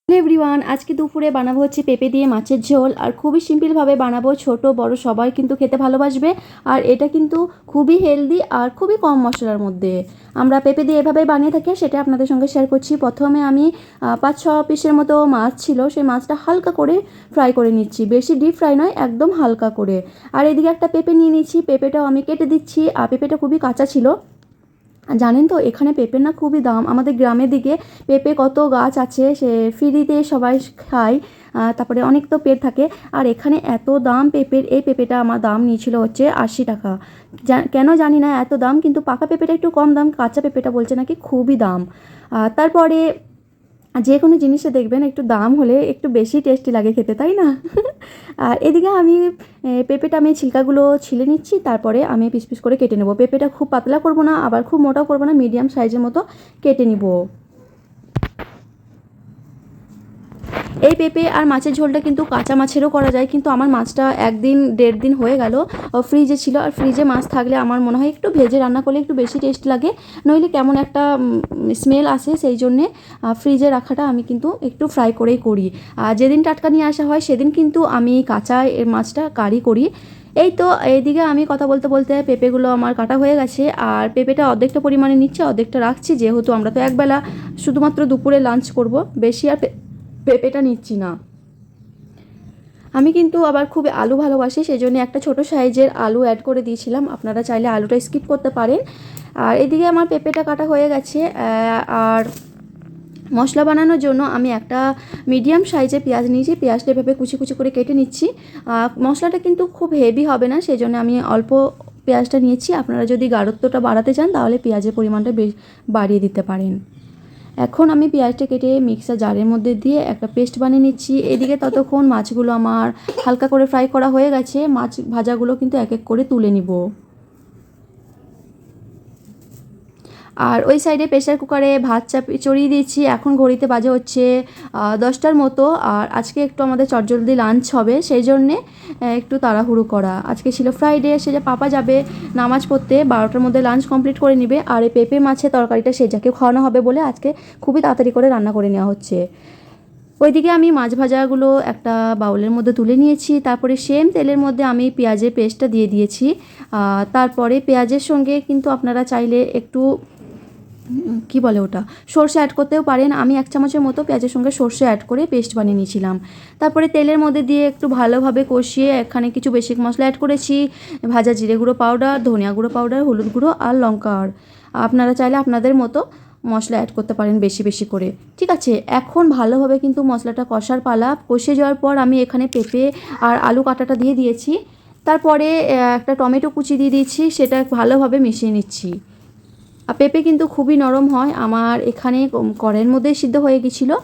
Hello everyone, আজকে দুপুরে বানাবো হচ্ছে পেঁপে দিয়ে মাছের ঝোল। আর খুবই সিম্পলভাবে বানাবো, ছোট বড় সবাই কিন্তু খেতে ভালোবাসবে। আর এটা কিন্তু খুবই হেলদি আর খুবই কম মশলার মধ্যে আমরা পেঁপে দিয়ে এভাবেই বানিয়ে থাকি, সেটা আপনাদের সঙ্গে শেয়ার করছি। প্রথমে আমি 5-6 পিসের মতো মাছ ছিল, সেই মাছটা হালকা করে ফ্রাই করে নিচ্ছি, বেশি ডিপ ফ্রাই নয়, একদম হালকা করে। আর এদিকে একটা পেঁপে নিয়ে নিচ্ছি, পেঁপেটাও আমি কেটে দিচ্ছি। আর পেঁপেটা খুবই কাঁচা ছিল। জানেন তো এখানে পেঁপের না খুবই দাম, আমাদের গ্রামের দিকে পেঁপে কত গাছ আছে, সে ফ্রিতে সবাই খায়। তারপরে অনেক তো পেট থাকে। আর এখানে এত দাম পেঁপের, এই পেঁপেটা আমার দাম নিয়েছিল হচ্ছে 80 টাকা। কেন জানি না এত দাম, কিন্তু পাকা পেঁপেটা একটু কম দাম, কাঁচা পেঁপেটা বলছে নাকি খুবই দাম। তারপরে যে কোনো জিনিসে দেখবেন একটু দাম হলে একটু বেশি টেস্টি লাগে খেতে, তাই না? আর এদিকে আমি পেঁপেটা আমি ছিলকাগুলো ছিলে নিচ্ছি, তারপরে আমি পিস পিস করে কেটে নেবো। পেঁপেটা খুব পাতলা করব না, আবার খুব মোটাও করব না, মিডিয়াম সাইজের মতো কেটে নিব। এই পেঁপে আর মাছের ঝোলটা কিন্তু কাঁচা মাছেরও করা যায়, কিন্তু আমার মাছটা 1-1.5 দিন হয়ে গেল ফ্রিজে ছিল। আর ফ্রিজে মাছ থাকলে আমার মনে হয় একটু ভেজে রান্না করলে একটু বেশি টেস্ট লাগে, নইলে কেমন একটা স্মেল আসে, সেই জন্যে ফ্রিজে রাখাটা আমি কিন্তু একটু ফ্রাই করেই করি। আর যেদিন টাটকা নিয়ে আসা হয় সেদিন কিন্তু আমি কাঁচা এর মাছটা কারি করি। এই তো এইদিকে আমি কথা বলতে বলতে পেঁপেগুলো আমার কাটা হয়ে গেছে। আর পেঁপেটা অর্ধেকটা পরিমাণে নিচ্ছি, অর্ধেকটা রাখছি, যেহেতু আমরা তো একবেলা শুধুমাত্র দুপুরে লাঞ্চ করব, বেশি আর পেঁপেটা নিচ্ছি না। আমি কিন্তু আবার খুব আলু ভালোবাসি, সেই জন্য একটা ছোট সাইজের আলু অ্যাড করে দিয়েছিলাম, আপনারা চাইলে আলুটা স্কিপ করতে পারেন। আর এদিকে আমার পেঁপেটা কাটা হয়ে গেছে। আর মশলা বানানোর জন্য আমি একটা মিডিয়াম সাইজে পেঁয়াজ নিয়েছি, পেঁয়াজটা এভাবে কুচি কুচি করে কেটে নিচ্ছি। মশলাটা কিন্তু খুব হেভি হবে না, সেই জন্য আমি অল্প পেঁয়াজটা নিয়েছি। আপনারা যদি গাঢ়ত্বটা বাড়াতে চান তাহলে পেঁয়াজের পরিমাণটা বাড়িয়ে দিতে পারেন। এখন আমি পেঁয়াজটা কেটে মিক্সার জারের মধ্যে দিয়ে একটা পেস্ট বানিয়ে নিচ্ছি। এদিকে ততক্ষণ মাছগুলো আমার হালকা করে ফ্রাই করা হয়ে গেছে, মাছ ভাজাগুলো কিন্তু এক এক করে তুলে নিব। আর ওই সাইডে প্রেসার কুকারে ভাত চড়িয়ে দিয়েছি। এখন ঘড়িতে বাজে হচ্ছে 10টার মতো। আর আজকে একটু আমাদের চটজলদি লাঞ্চ হবে, সেই জন্যে একটু তাড়াহুড়ো করা। আজকে ছিল ফ্রাইডে, সে যে পাপা যাবে নামাজ পড়তে, 12টার মধ্যে লাঞ্চ কমপ্লিট করে নেবে। আর এই পেঁপে মাছের তরকারিটা সেজাকে খাওয়ানো হবে বলে আজকে খুবই তাড়াতাড়ি করে রান্না করে নেওয়া হচ্ছে। ওইদিকে আমি মাছ ভাজাগুলো একটা বাউলের মধ্যে তুলে নিয়েছি, তারপরে সেম তেলের মধ্যে আমি পেঁয়াজের পেস্টটা দিয়ে দিয়েছি। তারপরে পেঁয়াজের সঙ্গে কিন্তু আপনারা চাইলে একটু কি বলে ওটা, সর্ষে অ্যাড করতেও পারেন। আমি 1 চামচের মতো পেঁয়াজের সঙ্গে সর্ষে অ্যাড করে পেস্ট বানিয়ে নিয়েছিলাম। তারপরে তেলের মধ্যে দিয়ে একটু ভালোভাবে কষিয়ে এখানে কিছু বেসিক মশলা অ্যাড করেছি, ভাজা জিরে গুঁড়ো পাউডার, ধনিয়া গুঁড়ো পাউডার, হলুদ গুঁড়ো আর লঙ্কার। আপনারা চাইলে আপনাদের মতো মশলা অ্যাড করতে পারেন বেশি বেশি করে। ঠিক আছে, এখন ভালোভাবে কিন্তু মশলাটা কষার পালা। কষে যাওয়ার পর আমি এখানে পেঁপে আর আলু কাটাটা দিয়ে দিয়েছি। তারপরে একটা টমেটো কুচি দিয়ে দিয়েছি, সেটা ভালোভাবে মিশিয়ে নিচ্ছি। আর পেঁপে কিন্তু খুবই নরম হয়, আমার এখানে কড়াইয়ের মধ্যে সিদ্ধ হয়ে গেছিলো।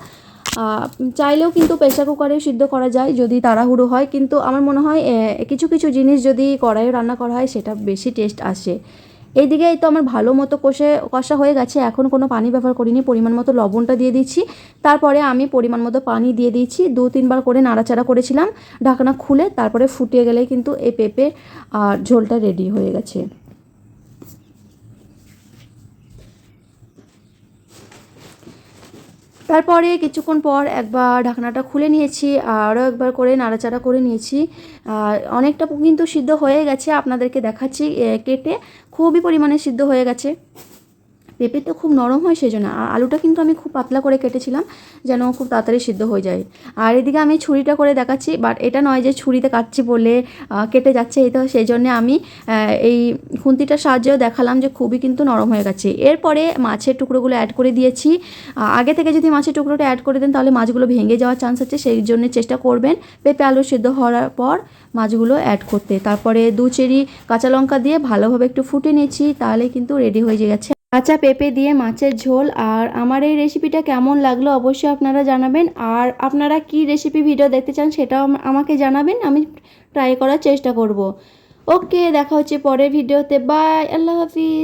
চাইলেও কিন্তু প্রেসার কুকারেও সিদ্ধ করা যায় যদি তাড়াহুড়ো হয়, কিন্তু আমার মনে হয় কিছু কিছু জিনিস যদি কড়াইয়ে রান্না করা হয় সেটা বেশি টেস্ট আসে। এইদিকে এই তো আমার ভালো মতো কষা হয়ে গেছে, এখন কোনো পানি ব্যবহার করিনি, পরিমাণ মতো লবণটা দিয়ে দিচ্ছি। তারপরে আমি পরিমাণ মতো পানি দিয়ে দিচ্ছি, 2-3 বার করে নাড়াচাড়া করেছিলাম ঢাকনা খুলে, তারপরে ফুটিয়ে গেলে কিন্তু এই পেঁপে আর ঝোলটা রেডি হয়ে গেছে। তারপরে কিছুক্ষণ পর একবার ঢাকনাটা খুলে নিয়েছি, আরও একবার করে নাড়াচাড়া করে নিয়েছি। অনেকটা কিন্তু সিদ্ধ হয়ে গেছে, আপনাদেরকে দেখাচ্ছি কেটে, খুবই পরিমাণে সিদ্ধ হয়ে গেছে। পেঁপে তো খুব নরম হয় সেই জন্য। আর আলুটা কিন্তু আমি খুব পাতলা করে কেটেছিলাম যেন খুব তাড়াতাড়ি সিদ্ধ হয়ে যায়। আর এদিকে আমি ছুরিটা করে দেখাচ্ছি, বাট এটা নয় যে ছুরিতে কাটছি বলে কেটে যাচ্ছে, এই তো সেই জন্যে আমি এই খুন্তিটার সাহায্যেও দেখালাম যে খুবই কিন্তু নরম হয়ে গেছে। এরপরে মাছের টুকরোগুলো অ্যাড করে দিয়েছি। আগে থেকে যদি মাছের টুকরোটা অ্যাড করে দেন তাহলে মাছগুলো ভেঙে যাওয়ার চান্স আছে, সেই জন্য চেষ্টা করবেন পেঁপে আলু সিদ্ধ হওয়ার পর মাছগুলো অ্যাড করতে। তারপরে 2 চেরি কাঁচা লঙ্কা দিয়ে ভালোভাবে একটু ফুটে নিয়েছি, তাহলে কিন্তু রেডি হয়ে গেছে কাঁচা পেঁপে দিয়ে মাছের ঝোল। আর আমার এই রেসিপিটা কেমন লাগলো অবশ্যই আপনারা জানাবেন। আর আপনারা কি রেসিপি ভিডিও দেখতে চান সেটাও আমাকে জানাবেন, আমি ট্রাই করার চেষ্টা করব। ওকে, দেখা হচ্ছে পরের ভিডিওতে। বাই, আল্লাহ হাফিজ।